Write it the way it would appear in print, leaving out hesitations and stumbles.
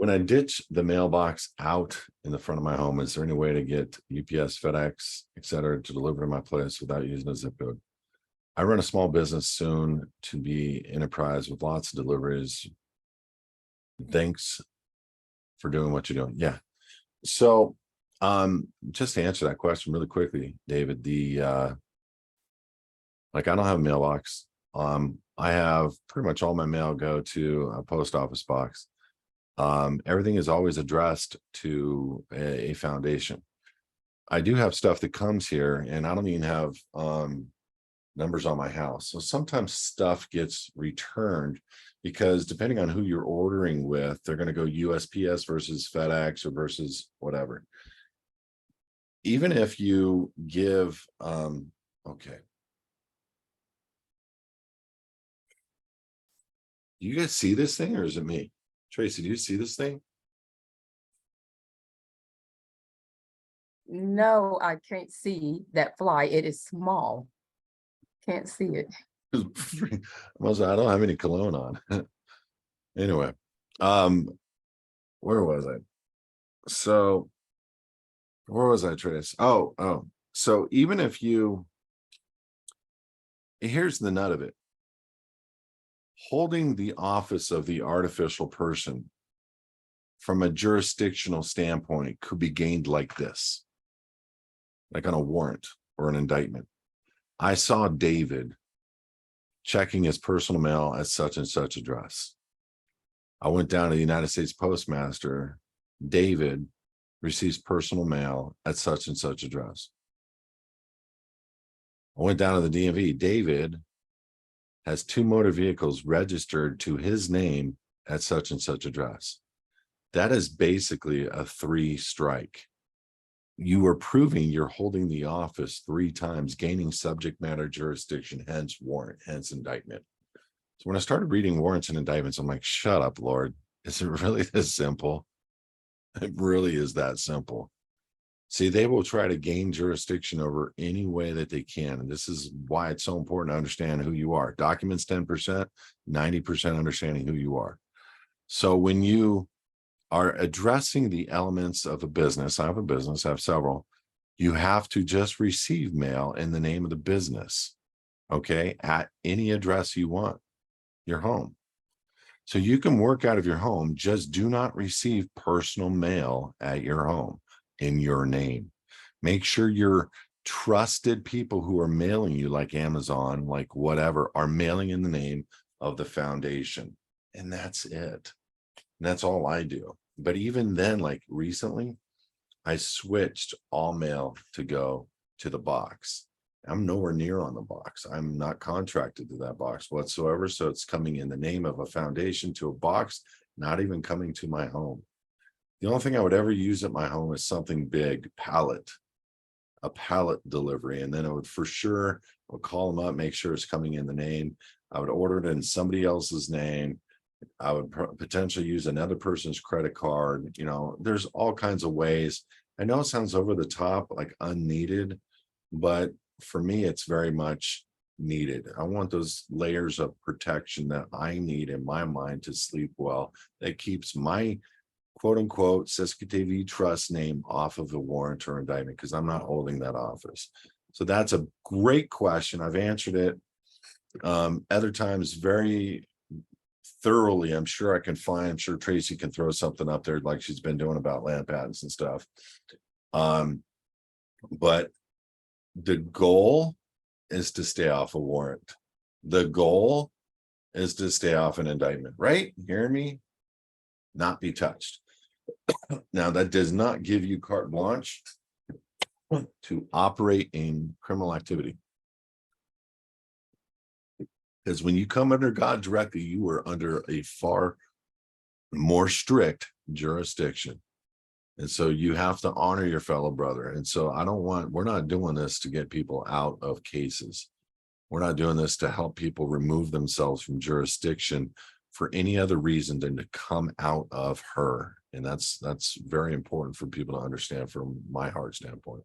when I ditch the mailbox out in the front of my home, is there any way to get UPS, FedEx, et cetera, to deliver to my place without using a zip code? I run a small business, soon to be enterprise, with lots of deliveries. Thanks for doing what you're doing. Yeah. So just to answer that question really quickly, David, like, I don't have a mailbox. I have pretty much all my mail go to a post office box. Everything is always addressed to a foundation. I do have stuff that comes here, and I don't even have numbers on my house. So sometimes stuff gets returned because depending on who you're ordering with, they're going to go USPS versus FedEx or versus whatever. Even if you give, okay. Do you guys see this thing, or is it me? Tracy, do you see this thing? No, I can't see that fly. It is small. Can't see it. I don't have any cologne on. Anyway, where was I? So where was I, Trace? Oh. So even if you, here's the nut of it. Holding the office of the artificial person from a jurisdictional standpoint could be gained like this, like on a warrant or an indictment. I saw David checking his personal mail at such and such address. I went down to the United States Postmaster. David receives personal mail at such and such address. I went down to the DMV. David has 2 motor vehicles registered to his name at such and such address. That is basically a 3 strike. You are proving you're holding the office 3 times, gaining subject matter jurisdiction, hence warrant, hence indictment. So when I started reading warrants and indictments, I'm like, shut up, Lord. Is it really this simple? It really is that simple. See, they will try to gain jurisdiction over any way that they can. And this is why it's so important to understand who you are. Documents 10%, 90% understanding who you are. So when you are addressing the elements of a business, I have a business, I have several, you have to just receive mail in the name of the business, okay, at any address you want, your home. So you can work out of your home, just do not receive personal mail at your home in your name. Make sure your trusted people who are mailing you, like Amazon, like whatever, are mailing in the name of the foundation. And that's it. And that's all I do. But even then, like recently, I switched all mail to go to the box. I'm nowhere near on the box. I'm not contracted to that box whatsoever. So it's coming in the name of a foundation to a box, not even coming to my home. The only thing I would ever use at my home is something big, a pallet delivery. And then I would for sure, I'll call them up, make sure it's coming in the name. I would order it in somebody else's name. I would potentially use another person's credit card. You know, there's all kinds of ways. I know it sounds over the top, like unneeded, but for me, it's very much needed. I want those layers of protection that I need in my mind to sleep well. That keeps my quote unquote Saskatchewan trust name off of the warrant or indictment, because I'm not holding that office. So that's a great question. I've answered it other times very thoroughly. I'm sure I'm sure Tracy can throw something up there like she's been doing about land patents and stuff. But the goal is to stay off a warrant. The goal is to stay off an indictment, right? Hear me? Not be touched. Now, that does not give you carte blanche to operate in criminal activity. Because when you come under God directly, you are under a far more strict jurisdiction. And so you have to honor your fellow brother. And so we're not doing this to get people out of cases. We're not doing this to help people remove themselves from jurisdiction for any other reason than to come out of her. And that's very important for people to understand from my heart standpoint.